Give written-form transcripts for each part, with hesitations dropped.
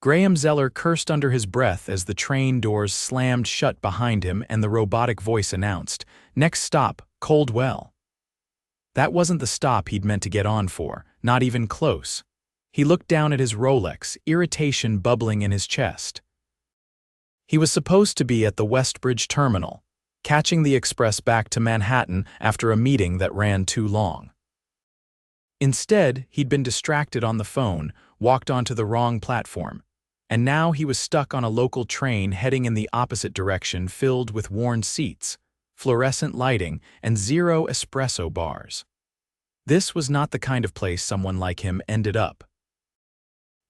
Graham Zeller cursed under his breath as the train doors slammed shut behind him and the robotic voice announced, "Next stop, Coldwell." That wasn't the stop he'd meant to get on for, not even close. He looked down at his Rolex, irritation bubbling in his chest. He was supposed to be at the Westbridge terminal, catching the express back to Manhattan after a meeting that ran too long. Instead, he'd been distracted on the phone, walked onto the wrong platform, and now he was stuck on a local train heading in the opposite direction filled with worn seats, fluorescent lighting, and 0 espresso bars. This was not the kind of place someone like him ended up.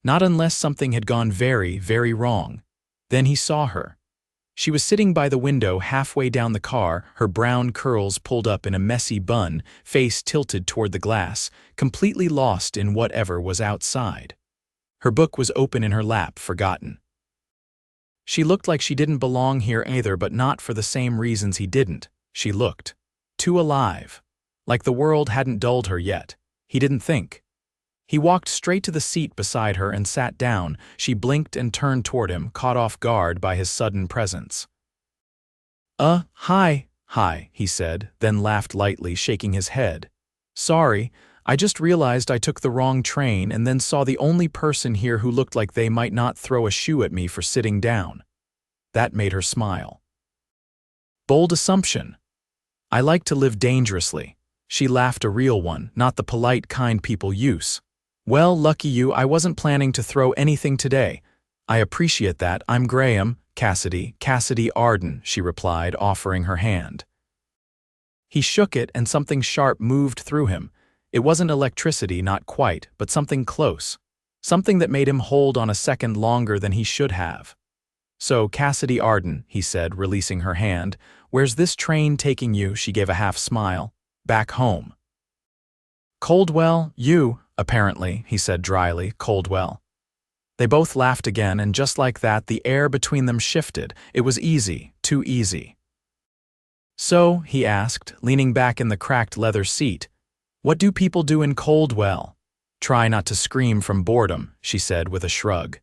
Not unless something had gone very, very wrong. Then he saw her. She was sitting by the window halfway down the car, her brown curls pulled up in a messy bun, face tilted toward the glass, completely lost in whatever was outside. Her book was open in her lap, forgotten. She looked like she didn't belong here either, but not for the same reasons he didn't. She looked too alive, like the world hadn't dulled her yet. He didn't think. He walked straight to the seat beside her and sat down. She blinked and turned toward him, caught off guard by his sudden presence. Hi, he said, then laughed lightly, shaking his head. "Sorry, I just realized I took the wrong train and then saw the only person here who looked like they might not throw a shoe at me for sitting down." That made her smile. Bold assumption. "I like to live dangerously." She laughed, a real one, not the polite kind people use. "Well, lucky you, I wasn't planning to throw anything today." "I appreciate that. I'm Graham, Cassidy Arden," she replied, offering her hand. He shook it and something sharp moved through him. It wasn't electricity, not quite, but something close. Something that made him hold on a second longer than he should have. "So, Cassidy Arden," he said, releasing her hand, "where's this train taking you?" She gave a half smile. "Back home." "Coldwell, you, apparently," he said dryly, "Coldwell." They both laughed again, and just like that, the air between them shifted. It was easy, too easy. "So," he asked, leaning back in the cracked leather seat, "what do people do in Coldwell?" "Try not to scream from boredom," she said with a shrug.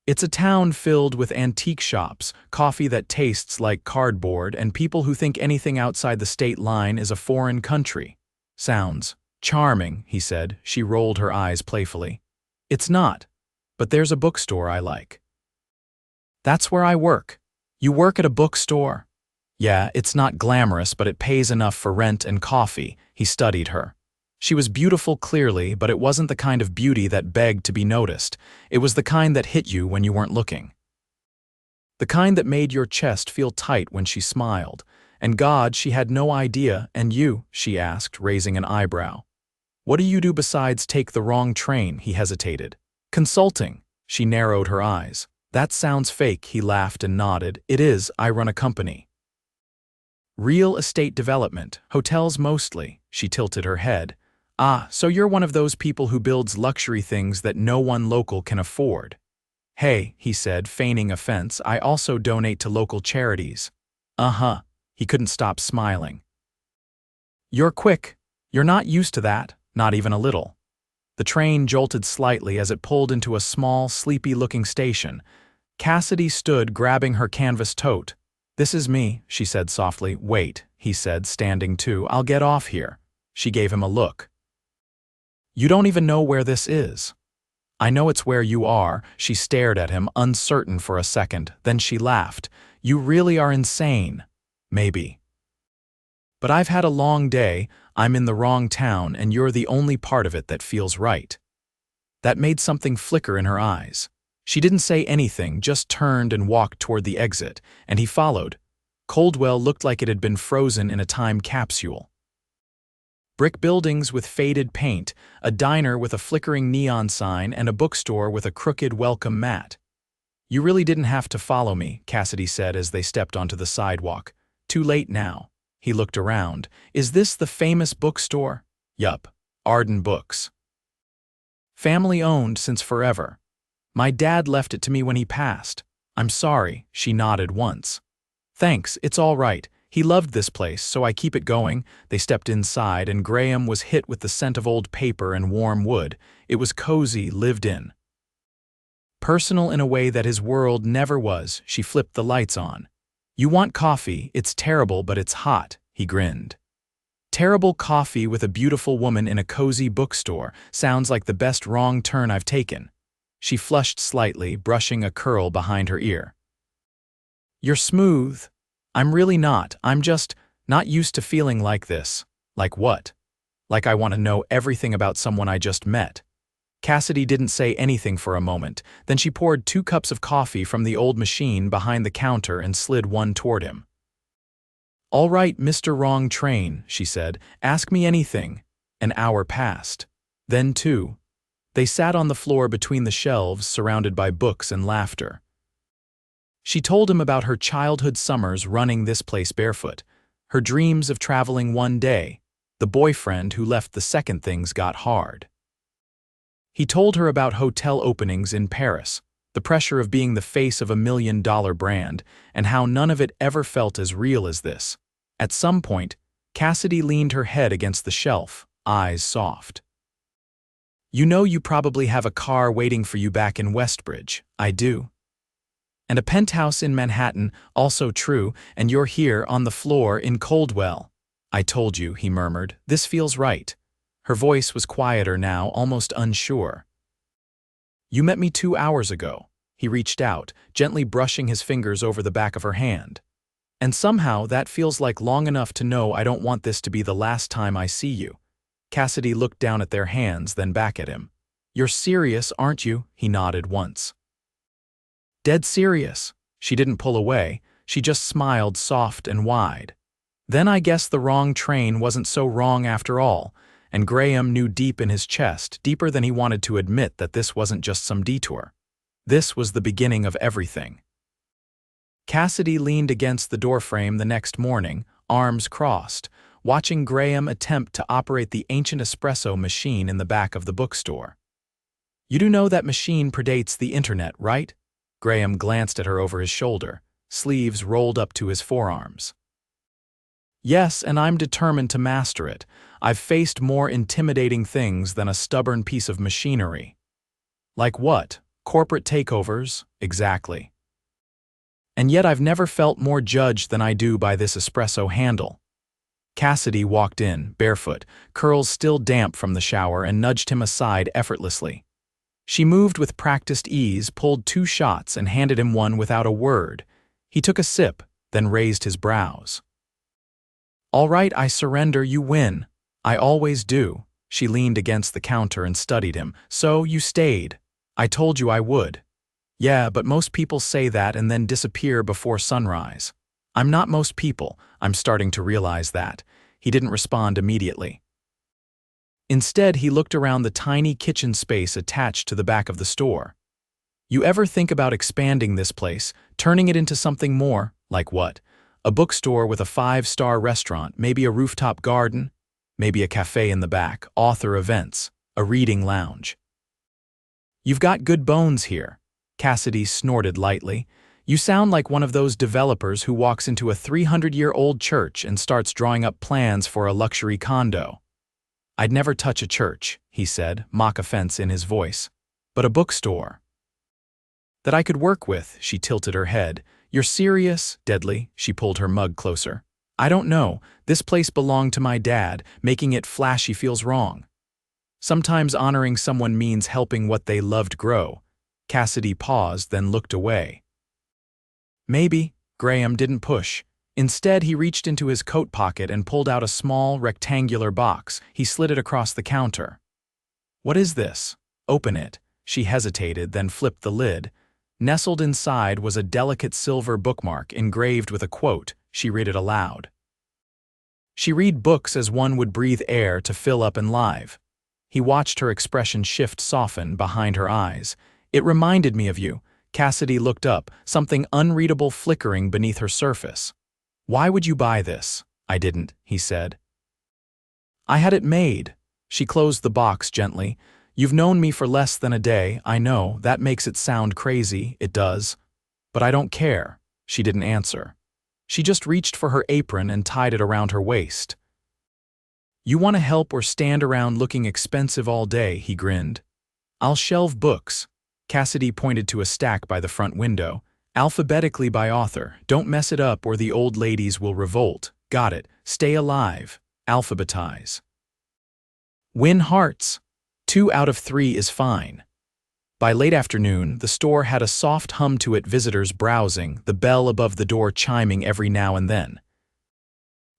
"It's a town filled with antique shops, coffee that tastes like cardboard, and people who think anything outside the state line is a foreign country." "Sounds charming," he said. She rolled her eyes playfully. "It's not, but there's a bookstore I like." "That's where I work." "You work at a bookstore?" "Yeah, it's not glamorous, but it pays enough for rent and coffee." He studied her. She was beautiful clearly, but it wasn't the kind of beauty that begged to be noticed. It was the kind that hit you when you weren't looking. The kind that made your chest feel tight when she smiled. And God, she had no idea. "And you?" she asked, raising an eyebrow. "What do you do besides take the wrong train?" He hesitated. "Consulting." She narrowed her eyes. "That sounds fake." He laughed and nodded. "It is. I run a company." "Real estate development, hotels mostly." She tilted her head. "Ah, so you're one of those people who builds luxury things that no one local can afford." "Hey," he said, feigning offense, "I also donate to local charities." "Uh-huh." He couldn't stop smiling. "You're quick. You're not used to that, not even a little." The train jolted slightly as it pulled into a small, sleepy-looking station. Cassidy stood grabbing her canvas tote. "This is me," she said softly. "Wait," he said, standing too. "I'll get off here." She gave him a look. "You don't even know where this is." "I know it's where you are." She stared at him, uncertain for a second. Then she laughed. "You really are insane." "Maybe. But I've had a long day, I'm in the wrong town, and you're the only part of it that feels right." That made something flicker in her eyes. She didn't say anything, just turned and walked toward the exit, and he followed. Coldwell looked like it had been frozen in a time capsule. Brick buildings with faded paint, a diner with a flickering neon sign, and a bookstore with a crooked welcome mat. "You really didn't have to follow me," Cassidy said as they stepped onto the sidewalk. "Too late now." He looked around. "Is this the famous bookstore?" "Yup. Arden Books. Family owned since forever. My dad left it to me when he passed." "I'm sorry." She nodded once. "Thanks, it's all right. He loved this place, so I keep it going." They stepped inside, and Graham was hit with the scent of old paper and warm wood. It was cozy, lived in. Personal in a way that his world never was. She flipped the lights on. "You want coffee? It's terrible, but it's hot," he grinned. Terrible coffee with a beautiful woman in a cozy bookstore sounds like the best wrong turn I've taken. She flushed slightly, brushing a curl behind her ear. "You're smooth." "I'm really not. I'm just not used to feeling like this." "Like what?" "Like I want to know everything about someone I just met." Cassidy didn't say anything for a moment, then she poured 2 cups of coffee from the old machine behind the counter and slid one toward him. "All right, Mr. Wrong Train," she said. "Ask me anything." An hour passed. Then 2. They sat on the floor between the shelves, surrounded by books and laughter. She told him about her childhood summers running this place barefoot, her dreams of traveling one day, the boyfriend who left the second things got hard. He told her about hotel openings in Paris, the pressure of being the face of $1 million brand, and how none of it ever felt as real as this. At some point, Cassidy leaned her head against the shelf, eyes soft. "You know you probably have a car waiting for you back in Westbridge." "I do." "And a penthouse in Manhattan, also true, and you're here on the floor in Coldwell." "I told you," he murmured. "This feels right." Her voice was quieter now, almost unsure. "You met me 2 hours ago." He reached out, gently brushing his fingers over the back of her hand. "And somehow that feels like long enough to know I don't want this to be the last time I see you." Cassidy looked down at their hands, then back at him. "You're serious, aren't you?" He nodded once. "Dead serious." She didn't pull away, she just smiled soft and wide. Then I guess the wrong train wasn't so wrong after all, and Graham knew deep in his chest, deeper than he wanted to admit, that this wasn't just some detour. This was the beginning of everything. Cassidy leaned against the doorframe the next morning, arms crossed, watching Graham attempt to operate the ancient espresso machine in the back of the bookstore. "You do know that machine predates the internet, right?" Graham glanced at her over his shoulder, sleeves rolled up to his forearms. "Yes, and I'm determined to master it. I've faced more intimidating things than a stubborn piece of machinery." "Like what? Corporate takeovers?" "Exactly. And yet I've never felt more judged than I do by this espresso handle." Cassidy walked in, barefoot, curls still damp from the shower, and nudged him aside effortlessly. She moved with practiced ease, pulled 2 shots, and handed him one without a word. He took a sip, then raised his brows. "All right, I surrender, you win." "I always do." She leaned against the counter and studied him. "So, you stayed." "I told you I would." "Yeah, but most people say that and then disappear before sunrise." "I'm not most people. I'm starting to realize that." He didn't respond immediately. Instead, he looked around the tiny kitchen space attached to the back of the store. "You ever think about expanding this place, turning it into something more?" "Like what?" "A bookstore with a 5-star restaurant, maybe a rooftop garden, maybe a cafe in the back, author events, a reading lounge." "You've got good bones here." Cassidy snorted lightly. "You sound like one of those developers who walks into a 300-year-old church and starts drawing up plans for a luxury condo." "I'd never touch a church," he said, mock offense in his voice. "But a bookstore that I could work with." She tilted her head. "You're serious?" "Deadly." She pulled her mug closer. "I don't know. This place belonged to my dad. Making it flashy feels wrong." "Sometimes honoring someone means helping what they loved grow." Cassidy paused, then looked away. "Maybe." Graham didn't push. Instead, he reached into his coat pocket and pulled out a small, rectangular box. He slid it across the counter. "What is this?" "Open it." She hesitated, then flipped the lid. Nestled inside was a delicate silver bookmark engraved with a quote. She read it aloud. "She read books as one would breathe air to fill up and live." He watched her expression shift, soften behind her eyes. "It reminded me of you." Cassidy looked up, something unreadable flickering beneath her surface. "Why would you buy this?" "I didn't," he said. "I had it made." She closed the box gently. "You've known me for less than a day, I know. That makes it sound crazy, it does. But I don't care." She didn't answer. She just reached for her apron and tied it around her waist. "You want to help or stand around looking expensive all day?" he grinned. "I'll shelve books." Cassidy pointed to a stack by the front window. Alphabetically by author. Don't mess it up or the old ladies will revolt. Got it. Stay alive. Alphabetize. Win hearts. 2 out of 3 is fine. By late afternoon, the store had a soft hum to it, visitors browsing, the bell above the door chiming every now and then.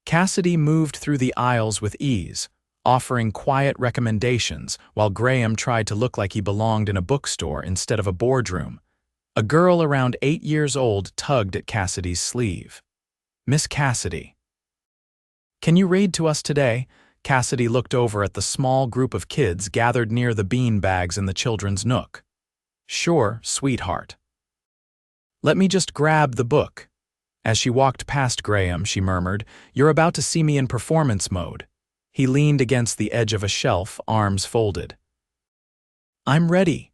Cassidy moved through the aisles with ease, offering quiet recommendations while Graham tried to look like he belonged in a bookstore instead of a boardroom. A girl around 8 years old tugged at Cassidy's sleeve. "Miss Cassidy, can you read to us today?" Cassidy looked over at the small group of kids gathered near the bean bags in the children's nook. "Sure, sweetheart. Let me just grab the book." As she walked past Graham, she murmured, "You're about to see me in performance mode." He leaned against the edge of a shelf, arms folded. "I'm ready."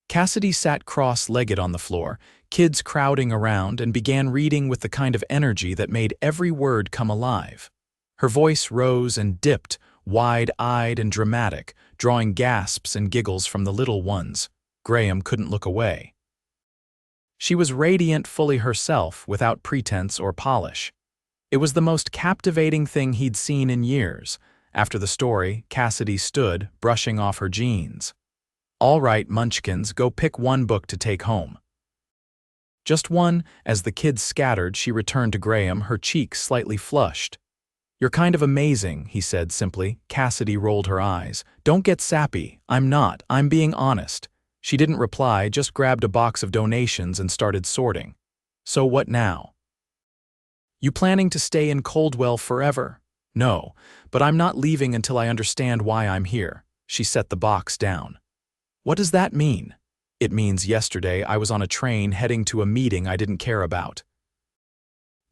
Cassidy sat cross-legged on the floor, kids crowding around, and began reading with the kind of energy that made every word come alive. Her voice rose and dipped, wide-eyed and dramatic, drawing gasps and giggles from the little ones. Graham couldn't look away. She was radiant, fully herself, without pretense or polish. It was the most captivating thing he'd seen in years. After the story, Cassidy stood, brushing off her jeans. "All right, munchkins, go pick one book to take home." "Just one." As the kids scattered, she returned to Graham, her cheeks slightly flushed. "You're kind of amazing," he said simply. Cassidy rolled her eyes. "Don't get sappy. I'm not. I'm being honest." She didn't reply, just grabbed a box of donations and started sorting. "So what now? You planning to stay in Coldwell forever?" "No, but I'm not leaving until I understand why I'm here." She set the box down. "What does that mean?" "It means yesterday I was on a train heading to a meeting I didn't care about.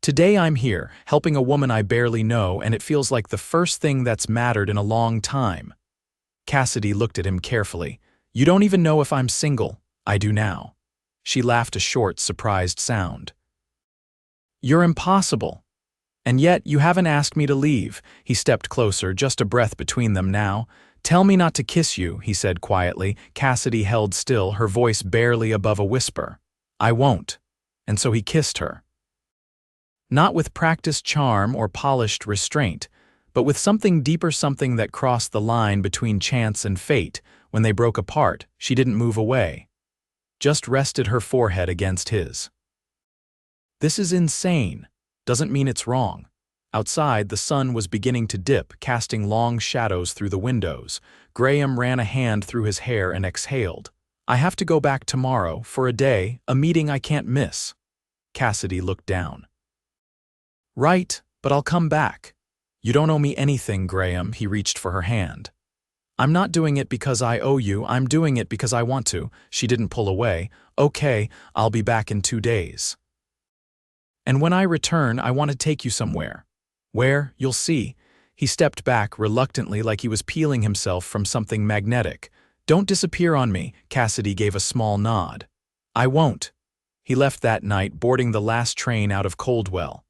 Today I'm here, helping a woman I barely know, and it feels like the first thing that's mattered in a long time." Cassidy looked at him carefully. "You don't even know if I'm single." "I do now." She laughed a short, surprised sound. "You're impossible. And yet you haven't asked me to leave." He stepped closer, just a breath between them now. "Tell me not to kiss you," he said quietly. Cassidy held still, her voice barely above a whisper. "I won't." And so he kissed her. Not with practiced charm or polished restraint, but with something deeper, something that crossed the line between chance and fate. When they broke apart, she didn't move away. Just rested her forehead against his. "This is insane. Doesn't mean it's wrong." Outside, the sun was beginning to dip, casting long shadows through the windows. Graham ran a hand through his hair and exhaled. "I have to go back tomorrow, for a day, a meeting I can't miss." Cassidy looked down. "Right, but I'll come back." "You don't owe me anything, Graham." He reached for her hand. "I'm not doing it because I owe you, I'm doing it because I want to." She didn't pull away. "Okay, I'll be back in 2 days. And when I return, I want to take you somewhere." "Where? You'll see." He stepped back reluctantly, like he was peeling himself from something magnetic. "Don't disappear on me." Cassidy gave a small nod. "I won't." He left that night, boarding the last train out of Coldwell.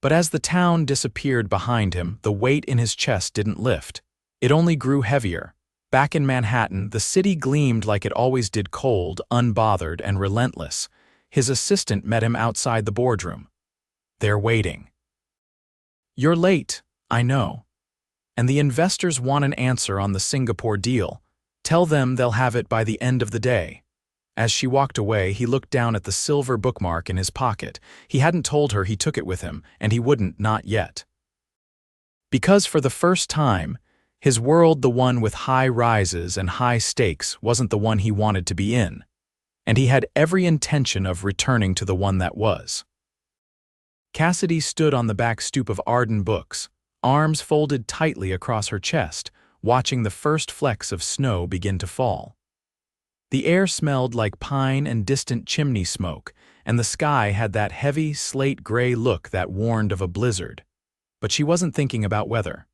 But as the town disappeared behind him, the weight in his chest didn't lift. It only grew heavier. Back in Manhattan, the city gleamed like it always did, cold, unbothered, and relentless. His assistant met him outside the boardroom. "They're waiting." "You're late, I know. And the investors want an answer on the Singapore deal. Tell them they'll have it by the end of the day." As she walked away, he looked down at the silver bookmark in his pocket. He hadn't told her he took it with him, and he wouldn't, not yet. Because for the first time, his world, the one with high rises and high stakes, wasn't the one he wanted to be in. And he had every intention of returning to the one that was. Cassidy stood on the back stoop of Arden Books, arms folded tightly across her chest, watching the first flecks of snow begin to fall. The air smelled like pine and distant chimney smoke, and the sky had that heavy, slate-gray look that warned of a blizzard. But she wasn't thinking about weather.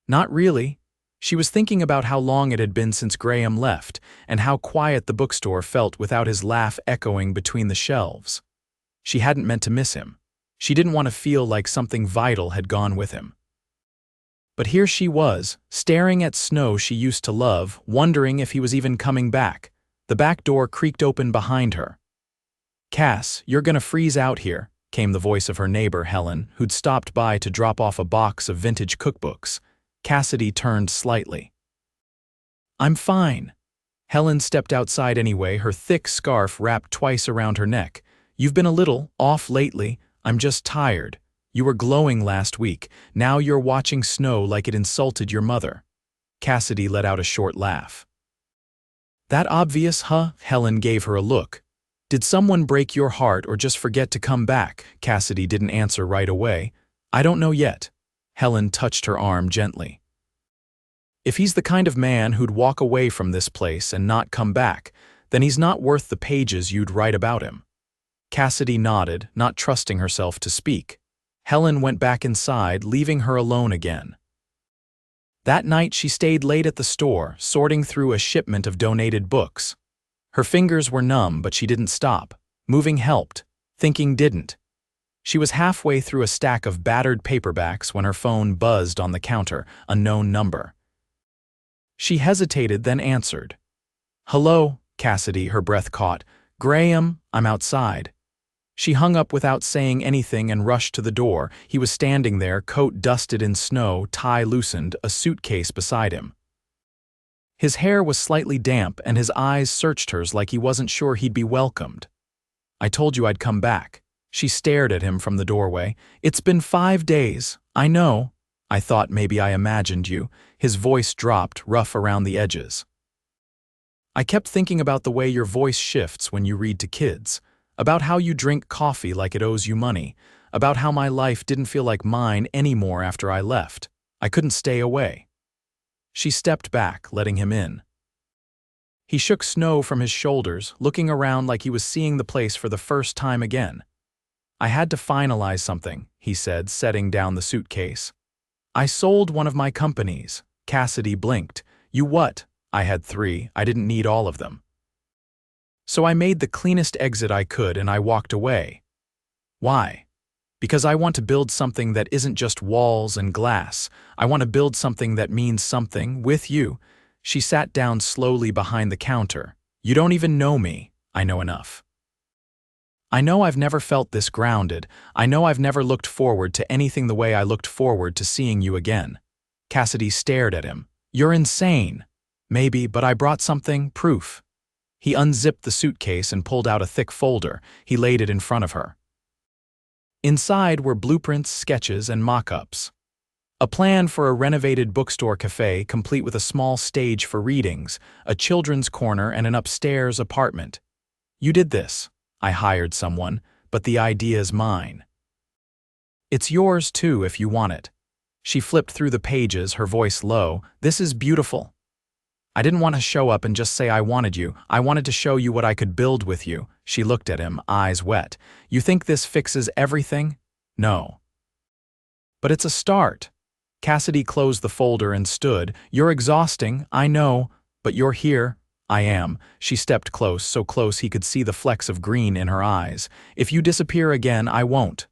Not really. She was thinking about how long it had been since Graham left, and how quiet the bookstore felt without his laugh echoing between the shelves. She hadn't meant to miss him. She didn't want to feel like something vital had gone with him. But here she was, staring at Snow she used to love, wondering if he was even coming back. The back door creaked open behind her. "Cass, you're gonna freeze out here," came the voice of her neighbor Helen, who'd stopped by to drop off a box of vintage cookbooks. Cassidy turned slightly. "I'm fine." Helen stepped outside anyway, her thick scarf wrapped twice around her neck. "You've been a little off lately. I'm just tired. You were glowing last week. Now you're watching Snow like it insulted your mother." Cassidy let out a short laugh. "That obvious, huh?" Helen gave her a look. "Did someone break your heart or just forget to come back?" Cassidy didn't answer right away. "I don't know yet." Helen touched her arm gently. "If he's the kind of man who'd walk away from this place and not come back, then he's not worth the pages you'd write about him." Cassidy nodded, not trusting herself to speak. Helen went back inside, leaving her alone again. That night she stayed late at the store, sorting through a shipment of donated books. Her fingers were numb, but she didn't stop. Moving helped. Thinking didn't. She was halfway through a stack of battered paperbacks when her phone buzzed on the counter, a known number. She hesitated, then answered. "Hello, Cassidy," her breath caught. "Graham, I'm outside." She hung up without saying anything and rushed to the door. He was standing there, coat dusted in snow, tie loosened, a suitcase beside him. His hair was slightly damp and his eyes searched hers like he wasn't sure he'd be welcomed. "I told you I'd come back." She stared at him from the doorway. "It's been 5 days. I know. I thought maybe I imagined you." His voice dropped, rough around the edges. "I kept thinking about the way your voice shifts when you read to kids, about how you drink coffee like it owes you money, about how my life didn't feel like mine anymore after I left. I couldn't stay away." She stepped back, letting him in. He shook snow from his shoulders, looking around like he was seeing the place for the first time again. "I had to finalize something," he said, setting down the suitcase. "I sold one of my companies." Cassidy blinked. "You what?" "I had 3. I didn't need all of them. So I made the cleanest exit I could and I walked away." "Why?" "Because I want to build something that isn't just walls and glass. I want to build something that means something, with you." She sat down slowly behind the counter. "You don't even know me. I know enough. I know I've never felt this grounded. I know I've never looked forward to anything the way I looked forward to seeing you again." Cassidy stared at him. "You're insane." "Maybe, but I brought something, proof." He unzipped the suitcase and pulled out a thick folder. He laid it in front of her. Inside were blueprints, sketches, and mock-ups. A plan for a renovated bookstore cafe complete with a small stage for readings, a children's corner, and an upstairs apartment. "You did this. I hired someone, but the idea's mine. It's yours too if you want it." She flipped through the pages, her voice low. "This is beautiful. I didn't want to show up and just say I wanted you. I wanted to show you what I could build with you." She looked at him, eyes wet. "You think this fixes everything?" "No. But it's a start." Cassidy closed the folder and stood. "You're exhausting, I know, but you're here." "I am." She stepped close, so close he could see the flecks of green in her eyes. "If you disappear again, I won't."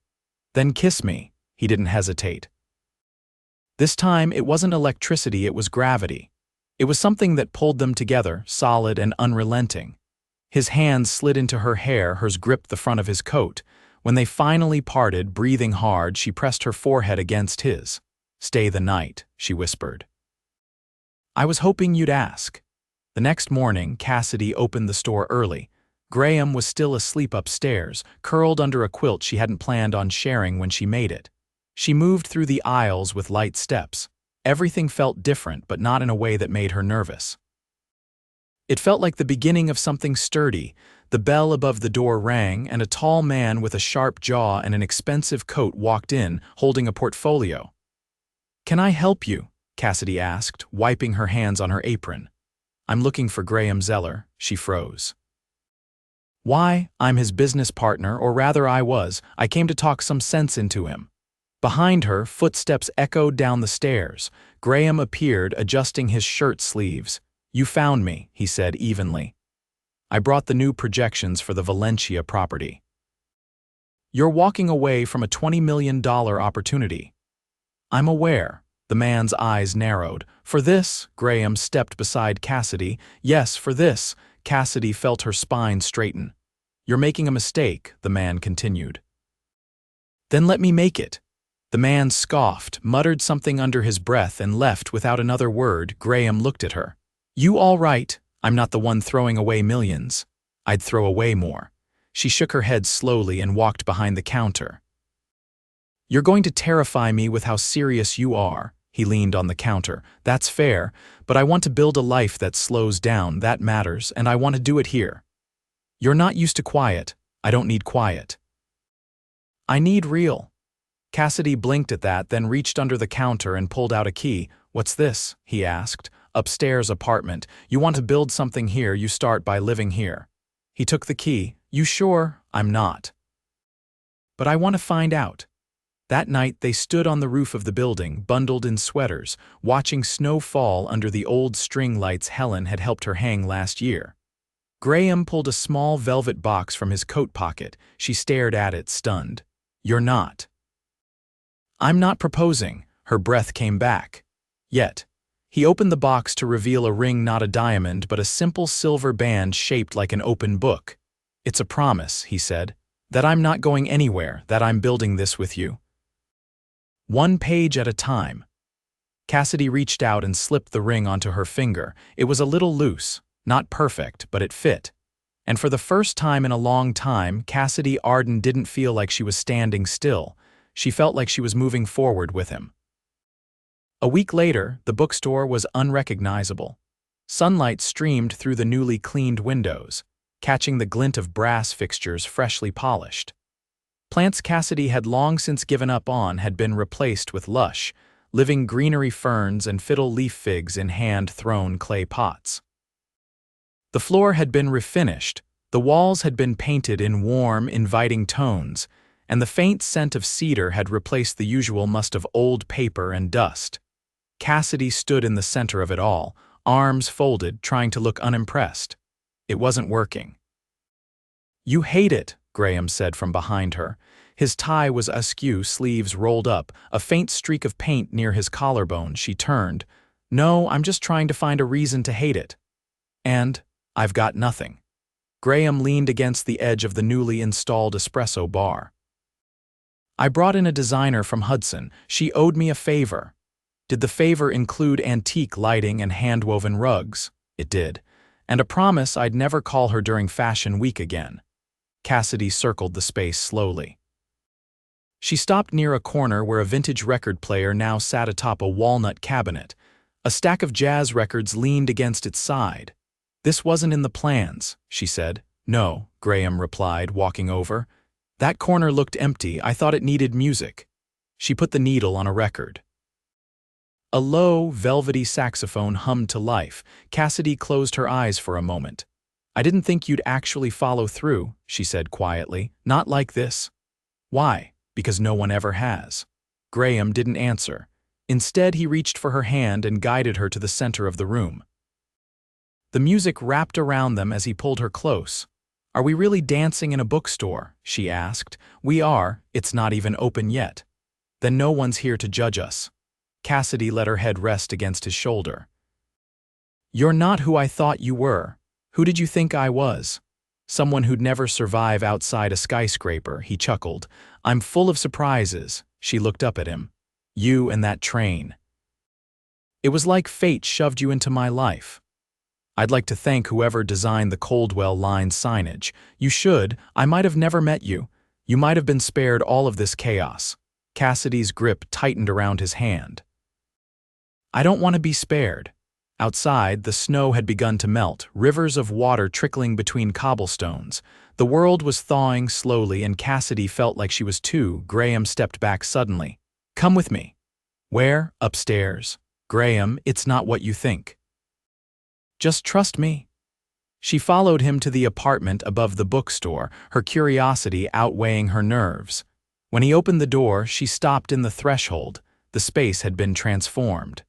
"Then kiss me." He didn't hesitate. This time, it wasn't electricity, it was gravity. It was something that pulled them together, solid and unrelenting. His hands slid into her hair, hers gripped the front of his coat. When they finally parted, breathing hard, she pressed her forehead against his. "Stay the night," she whispered. "I was hoping you'd ask." The next morning, Cassidy opened the store early. Graham was still asleep upstairs, curled under a quilt she hadn't planned on sharing when she made it. She moved through the aisles with light steps. Everything felt different, but not in a way that made her nervous. It felt like the beginning of something sturdy. The bell above the door rang, and a tall man with a sharp jaw and an expensive coat walked in, holding a portfolio. "Can I help you?" Cassidy asked, wiping her hands on her apron. "I'm looking for Graham Zeller." She froze. "Why? I'm his business partner, or rather I was. I came to talk some sense into him." Behind her, footsteps echoed down the stairs. Graham appeared, adjusting his shirt sleeves. "You found me," he said evenly. "I brought the new projections for the Valencia property. You're walking away from a $20 million opportunity." "I'm aware." The man's eyes narrowed. For this, Graham stepped beside Cassidy. Yes, for this. Cassidy felt her spine straighten. You're making a mistake, the man continued. Then let me make it. The man scoffed, muttered something under his breath, and left without another word. Graham looked at her. You all right? I'm not the one throwing away millions. I'd throw away more. She shook her head slowly and walked behind the counter. You're going to terrify me with how serious you are. He leaned on the counter. That's fair, but I want to build a life that slows down, that matters, and I want to do it here. You're not used to quiet. I don't need quiet. I need real. Cassidy blinked at that, then reached under the counter and pulled out a key. What's this? He asked. Upstairs apartment. You want to build something here, you start by living here. He took the key. You sure? I'm not. But I want to find out. That night they stood on the roof of the building, bundled in sweaters, watching snow fall under the old string lights Helen had helped her hang last year. Graham pulled a small velvet box from his coat pocket. She stared at it, stunned. You're not. I'm not proposing. Her breath came back. Yet. He opened the box to reveal a ring, not a diamond, but a simple silver band shaped like an open book. It's a promise, he said, that I'm not going anywhere, that I'm building this with you. One page at a time. Cassidy reached out and slipped the ring onto her finger. It was a little loose, not perfect, but it fit. And for the first time in a long time, Cassidy Arden didn't feel like she was standing still. She felt like she was moving forward with him. A week later, the bookstore was unrecognizable. Sunlight streamed through the newly cleaned windows, catching the glint of brass fixtures freshly polished. Plants Cassidy had long since given up on had been replaced with lush, living greenery ferns and fiddle leaf figs in hand-thrown clay pots. The floor had been refinished, the walls had been painted in warm, inviting tones, and the faint scent of cedar had replaced the usual must of old paper and dust. Cassidy stood in the center of it all, arms folded, trying to look unimpressed. It wasn't working. You hate it, Graham said from behind her. His tie was askew, sleeves rolled up, a faint streak of paint near his collarbone. She turned. No, I'm just trying to find a reason to hate it. And I've got nothing. Graham leaned against the edge of the newly installed espresso bar. I brought in a designer from Hudson. She owed me a favor. Did the favor include antique lighting and hand-woven rugs? It did. And a promise I'd never call her during Fashion Week again. Cassidy circled the space slowly. She stopped near a corner where a vintage record player now sat atop a walnut cabinet. A stack of jazz records leaned against its side. This wasn't in the plans, she said. No, Graham replied, walking over. That corner looked empty. I thought it needed music. She put the needle on a record. A low, velvety saxophone hummed to life. Cassidy closed her eyes for a moment. I didn't think you'd actually follow through, she said quietly. Not like this. Why? Because no one ever has. Graham didn't answer. Instead, he reached for her hand and guided her to the center of the room. The music wrapped around them as he pulled her close. Are we really dancing in a bookstore? She asked. We are. It's not even open yet. Then no one's here to judge us. Cassidy let her head rest against his shoulder. You're not who I thought you were. Who did you think I was? Someone who'd never survive outside a skyscraper, he chuckled. I'm full of surprises. She looked up at him. You and that train. It was like fate shoved you into my life. I'd like to thank whoever designed the Coldwell line signage. You should. I might have never met you. You might have been spared all of this chaos. Cassidy's grip tightened around his hand. I don't want to be spared. Outside, the snow had begun to melt, rivers of water trickling between cobblestones. The world was thawing slowly, and Cassidy felt like she was too. Graham stepped back suddenly. Come with me. Where? Upstairs. Graham, it's not what you think. Just trust me. She followed him to the apartment above the bookstore, her curiosity outweighing her nerves. When he opened the door, she stopped in the threshold. The space had been transformed.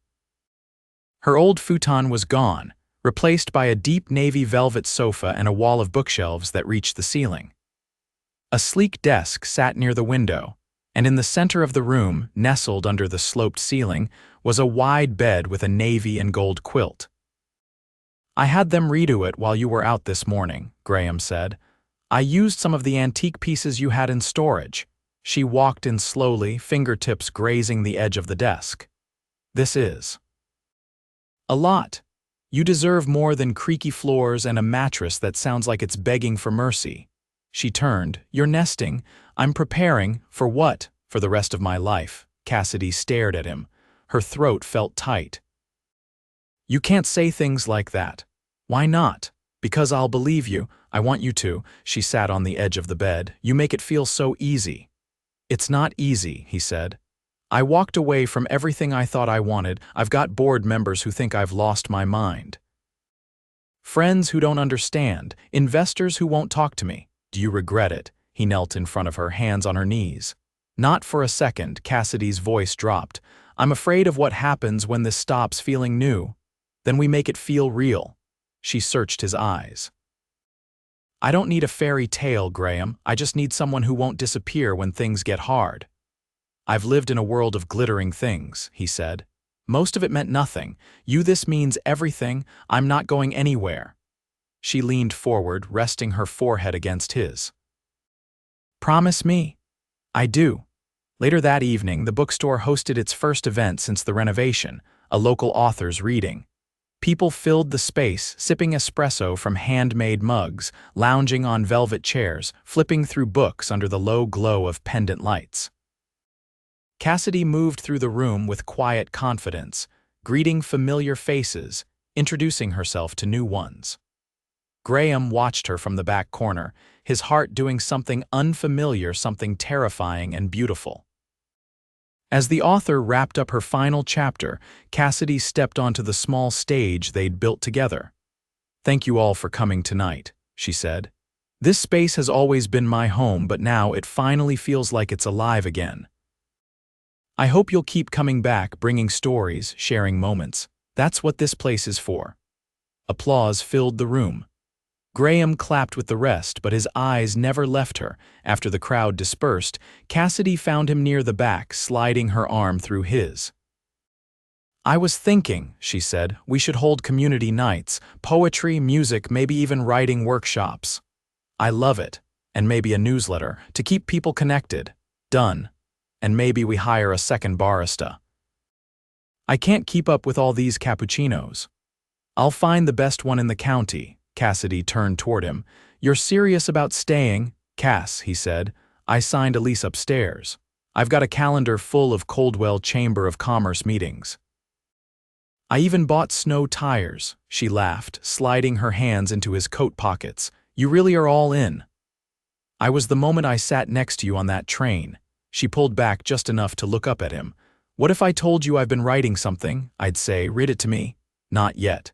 Her old futon was gone, replaced by a deep navy velvet sofa and a wall of bookshelves that reached the ceiling. A sleek desk sat near the window, and in the center of the room, nestled under the sloped ceiling, was a wide bed with a navy and gold quilt. "I had them redo it while you were out this morning," Graham said. "I used some of the antique pieces you had in storage." She walked in slowly, fingertips grazing the edge of the desk. "This is a lot. You deserve more than creaky floors and a mattress that sounds like it's begging for mercy." She turned. "You're nesting. I'm preparing for what? For the rest of my life." Cassidy stared at him. Her throat felt tight. "You can't say things like that." "Why not?" "Because I'll believe you. I want you to." She sat on the edge of the bed. "You make it feel so easy." "It's not easy," he said. "I walked away from everything I thought I wanted. I've got board members who think I've lost my mind. Friends who don't understand. Investors who won't talk to me. Do you regret it?" He knelt in front of her, hands on her knees. "Not for a second." Cassidy's voice dropped. "I'm afraid of what happens when this stops feeling new. Then we make it feel real." She searched his eyes. "I don't need a fairy tale, Graham. I just need someone who won't disappear when things get hard." "I've lived in a world of glittering things," he said. "Most of it meant nothing. This means everything. I'm not going anywhere." She leaned forward, resting her forehead against his. "Promise me." "I do." Later that evening, the bookstore hosted its first event since the renovation, a local author's reading. People filled the space, sipping espresso from handmade mugs, lounging on velvet chairs, flipping through books under the low glow of pendant lights. Cassidy moved through the room with quiet confidence, greeting familiar faces, introducing herself to new ones. Graham watched her from the back corner, his heart doing something unfamiliar, something terrifying and beautiful. As the author wrapped up her final chapter, Cassidy stepped onto the small stage they'd built together. "Thank you all for coming tonight," she said. "This space has always been my home, but now it finally feels like it's alive again. I hope you'll keep coming back, bringing stories, sharing moments. That's what this place is for." Applause filled the room. Graham clapped with the rest, but his eyes never left her. After the crowd dispersed, Cassidy found him near the back, sliding her arm through his. "I was thinking," she said, "we should hold community nights, poetry, music, maybe even writing workshops. I love it. And maybe a newsletter, to keep people connected." "Done. And maybe we hire a second barista." "I can't keep up with all these cappuccinos." "I'll find the best one in the county." Cassidy turned toward him. "You're serious about staying?" "Cass," he said, "I signed a lease upstairs. I've got a calendar full of Coldwell Chamber of Commerce meetings. I even bought snow tires." She laughed, sliding her hands into his coat pockets. "You really are all in." "I was the moment I sat next to you on that train." She pulled back just enough to look up at him. "What if I told you I've been writing something? I'd say, read it to me." "Not yet."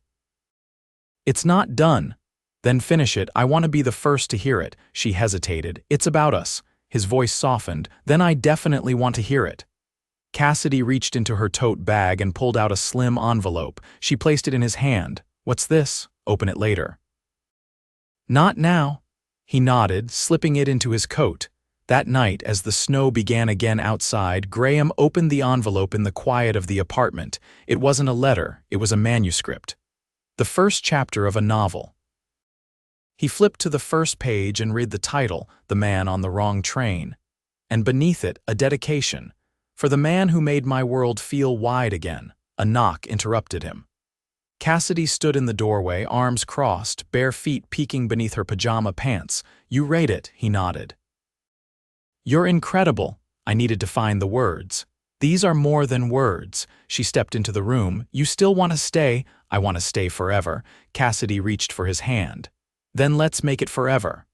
"It's not done." "Then finish it. I want to be the first to hear it." She hesitated. "It's about us." His voice softened. "Then I definitely want to hear it." Cassidy reached into her tote bag and pulled out a slim envelope. She placed it in his hand. "What's this?" "Open it later." "Not now." He nodded, slipping it into his coat. That night, as the snow began again outside, Graham opened the envelope in the quiet of the apartment. It wasn't a letter, it was a manuscript. The first chapter of a novel. He flipped to the first page and read the title, "The Man on the Wrong Train." And beneath it, a dedication. "For the man who made my world feel wide again." A knock interrupted him. Cassidy stood in the doorway, arms crossed, bare feet peeking beneath her pajama pants. "You rate it," he nodded. "You're incredible." I needed to find the words. "These are more than words." She stepped into the room. "You still want to stay?" "I want to stay forever." Cassidy reached for his hand. "Then let's make it forever."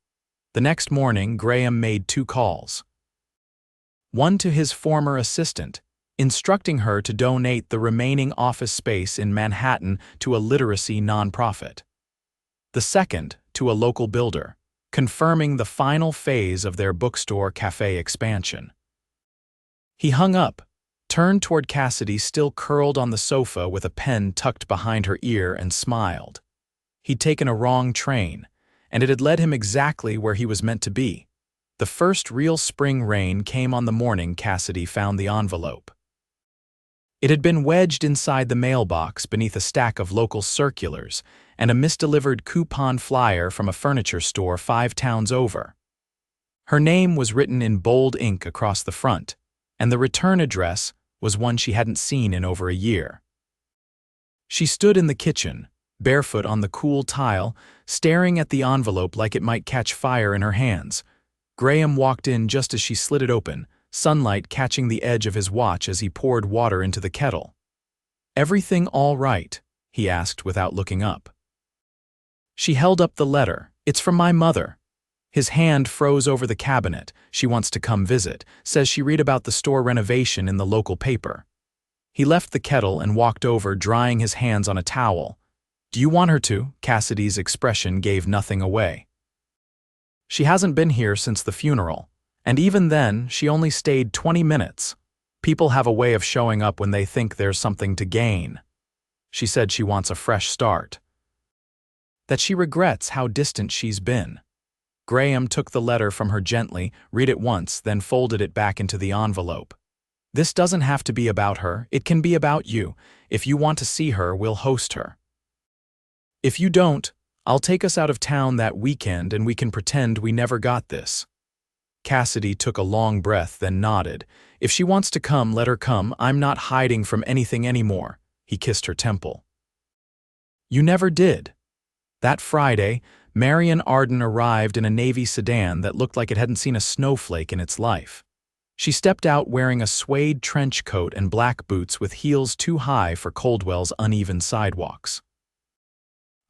The next morning, Graham made 2 calls. One to his former assistant, instructing her to donate the remaining office space in Manhattan to a literacy nonprofit. The second to a local builder, confirming the final phase of their bookstore cafe expansion. He hung up, turned toward Cassidy still curled on the sofa with a pen tucked behind her ear, and smiled. He'd taken a wrong train, and it had led him exactly where he was meant to be. The first real spring rain came on the morning Cassidy found the envelope. It had been wedged inside the mailbox beneath a stack of local circulars and a misdelivered coupon flyer from a furniture store 5 towns over. Her name was written in bold ink across the front, and the return address was one she hadn't seen in over a year. She stood in the kitchen, barefoot on the cool tile, staring at the envelope like it might catch fire in her hands. Graham walked in just as she slid it open, sunlight catching the edge of his watch as he poured water into the kettle. "Everything all right?" he asked without looking up. She held up the letter. "It's from my mother." His hand froze over the cabinet. "She wants to come visit. Says she read about the store renovation in the local paper." He left the kettle and walked over, drying his hands on a towel. "Do you want her to?" Cassidy's expression gave nothing away. "She hasn't been here since the funeral. And even then, she only stayed 20 minutes. People have a way of showing up when they think there's something to gain. She said she wants a fresh start. That she regrets how distant she's been." Graham took the letter from her gently, read it once, then folded it back into the envelope. "This doesn't have to be about her. It can be about you. If you want to see her, we'll host her. If you don't, I'll take us out of town that weekend and we can pretend we never got this." Cassidy took a long breath, then nodded. "If she wants to come, let her come. I'm not hiding from anything anymore." He kissed her temple. "You never did." That Friday, Marion Arden arrived in a navy sedan that looked like it hadn't seen a snowflake in its life. She stepped out wearing a suede trench coat and black boots with heels too high for Coldwell's uneven sidewalks.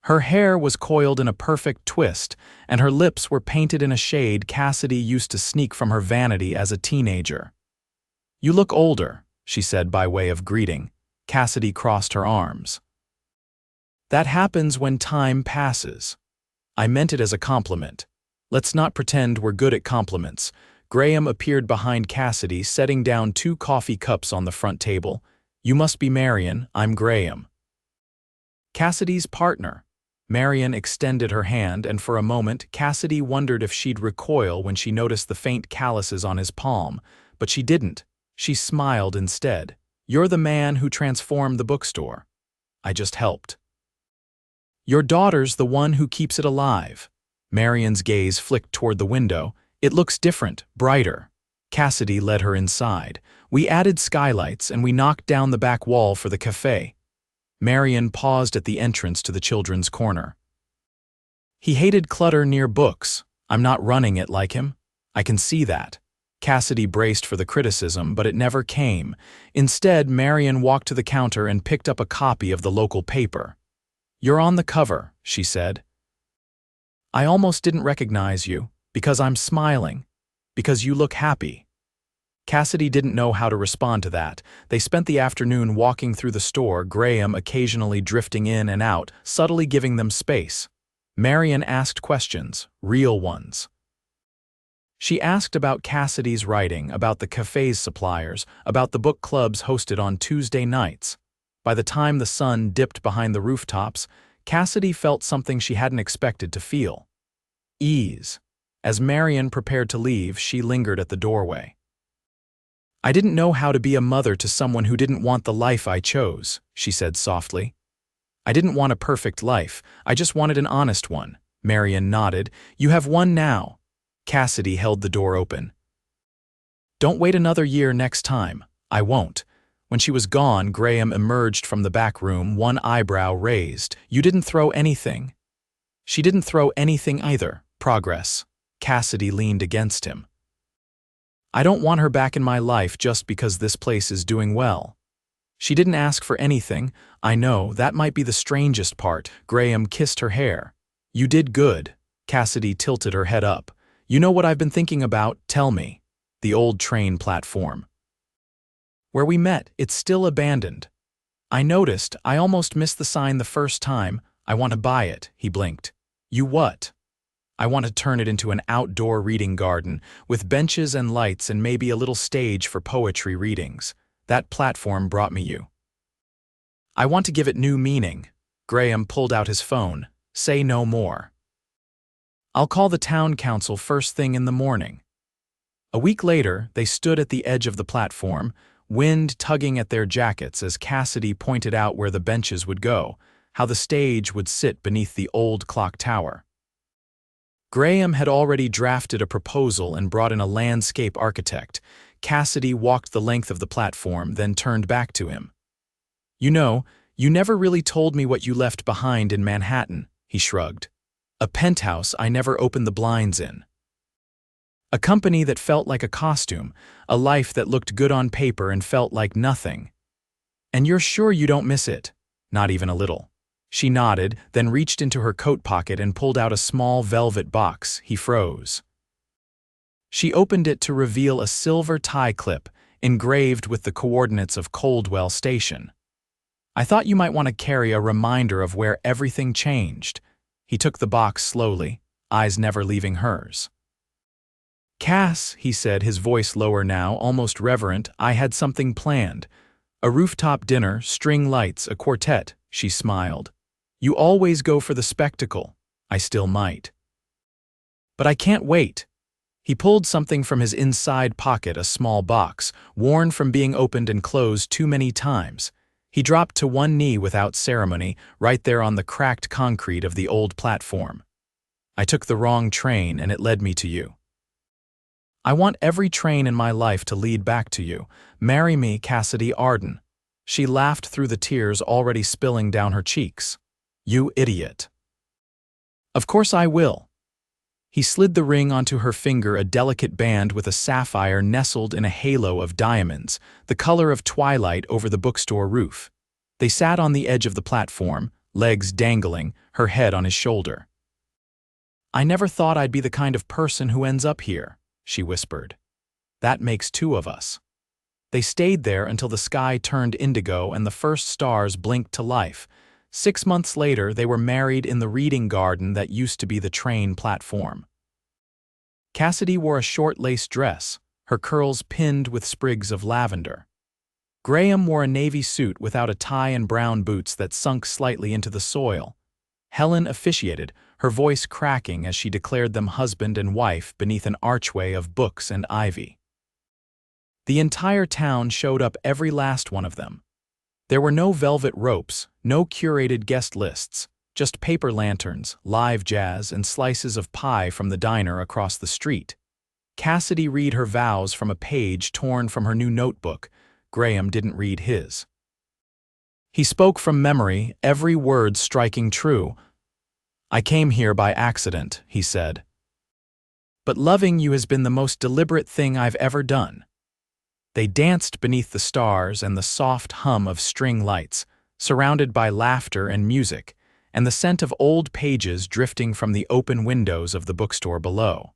Her hair was coiled in a perfect twist, and her lips were painted in a shade Cassidy used to sneak from her vanity as a teenager. "You look older," she said by way of greeting. Cassidy crossed her arms. "That happens when time passes." "I meant it as a compliment. Let's not pretend we're good at compliments." Graham appeared behind Cassidy, setting down 2 coffee cups on the front table. "You must be Marion. I'm Graham." Cassidy's partner. Marion extended her hand, and for a moment Cassidy wondered if she'd recoil when she noticed the faint calluses on his palm, but she didn't. She smiled instead. "You're the man who transformed the bookstore. I just helped." "Your daughter's the one who keeps it alive." Marion's gaze flicked toward the window. "It looks different, brighter." Cassidy led her inside. "We added skylights and we knocked down the back wall for the cafe." Marion paused at the entrance to the children's corner. "He hated clutter near books. I'm not running it like him. I can see that." Cassidy braced for the criticism, but it never came. Instead, Marion walked to the counter and picked up a copy of the local paper. "You're on the cover," she said. "I almost didn't recognize you, because I'm smiling, because you look happy." Cassidy didn't know how to respond to that. They spent the afternoon walking through the store, Graham occasionally drifting in and out, subtly giving them space. Marion asked questions, real ones. She asked about Cassidy's writing, about the cafe's suppliers, about the book clubs hosted on Tuesday nights. By the time the sun dipped behind the rooftops, Cassidy felt something she hadn't expected to feel. Ease. As Marion prepared to leave, she lingered at the doorway. "I didn't know how to be a mother to someone who didn't want the life I chose," she said softly. "I didn't want a perfect life. I just wanted an honest one." Marion nodded. "You have one now." Cassidy held the door open. "Don't wait another year next time." "I won't." When she was gone, Graham emerged from the back room, one eyebrow raised. "You didn't throw anything." "She didn't throw anything either." Progress. Cassidy leaned against him. "I don't want her back in my life just because this place is doing well." "She didn't ask for anything." "I know, that might be the strangest part." Graham kissed her hair. "You did good." Cassidy tilted her head up. "You know what I've been thinking about? Tell me." The old train platform. "Where we met, it's still abandoned." "I noticed. I almost missed the sign the first time. I want to buy it." He blinked. "You what?" "I want to turn it into an outdoor reading garden, with benches and lights and maybe a little stage for poetry readings. That platform brought me you. I want to give it new meaning." Graham pulled out his phone. "Say no more." "I'll call the town council first thing in the morning." A week later, they stood at the edge of the platform, wind tugging at their jackets as Cassidy pointed out where the benches would go, how the stage would sit beneath the old clock tower. Graham had already drafted a proposal and brought in a landscape architect. Cassidy walked the length of the platform, then turned back to him. "You know, you never really told me what you left behind in Manhattan," he shrugged. "A penthouse I never opened the blinds in. A company that felt like a costume, a life that looked good on paper and felt like nothing. And you're sure you don't miss it?" "Not even a little." She nodded, then reached into her coat pocket and pulled out a small velvet box. He froze. She opened it to reveal a silver tie clip, engraved with the coordinates of Coldwell Station. "I thought you might want to carry a reminder of where everything changed." He took the box slowly, eyes never leaving hers. "Cass," he said, his voice lower now, almost reverent, "I had something planned. A rooftop dinner, string lights, a quartet." She smiled. "You always go for the spectacle." "I still might. But I can't wait." He pulled something from his inside pocket, a small box, worn from being opened and closed too many times. He dropped to one knee without ceremony, right there on the cracked concrete of the old platform. "I took the wrong train and it led me to you. I want every train in my life to lead back to you. Marry me, Cassidy Arden." She laughed through the tears already spilling down her cheeks. "You idiot." "Of course I will." He slid the ring onto her finger, a delicate band with a sapphire nestled in a halo of diamonds, the color of twilight over the bookstore roof. They sat on the edge of the platform, legs dangling, her head on his shoulder. "I never thought I'd be the kind of person who ends up here," she whispered. "That makes two of us." They stayed there until the sky turned indigo and the first stars blinked to life. 6 months later, they were married in the reading garden that used to be the train platform. Cassidy wore a short lace dress, her curls pinned with sprigs of lavender. Graham wore a navy suit without a tie and brown boots that sunk slightly into the soil. Helen officiated, her voice cracking as she declared them husband and wife beneath an archway of books and ivy. The entire town showed up, every last one of them. There were no velvet ropes, no curated guest lists, just paper lanterns, live jazz, and slices of pie from the diner across the street. Cassidy read her vows from a page torn from her new notebook. Graham didn't read his. He spoke from memory, every word striking true. "I came here by accident," he said. "But loving you has been the most deliberate thing I've ever done." They danced beneath the stars and the soft hum of string lights, surrounded by laughter and music, and the scent of old pages drifting from the open windows of the bookstore below.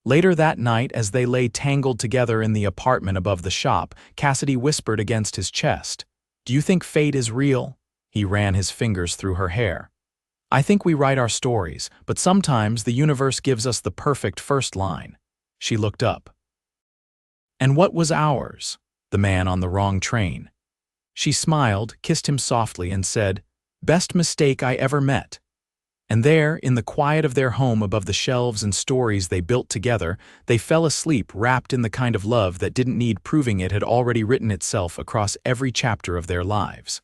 Later that night, as they lay tangled together in the apartment above the shop, Cassidy whispered against his chest, "Do you think fate is real?" He ran his fingers through her hair. "I think we write our stories, but sometimes the universe gives us the perfect first line." She looked up. "And what was ours?" "The man on the wrong train." She smiled, kissed him softly, and said, "Best mistake I ever met." And there, in the quiet of their home above the shelves and stories they built together, they fell asleep wrapped in the kind of love that didn't need proving, it had already written itself across every chapter of their lives.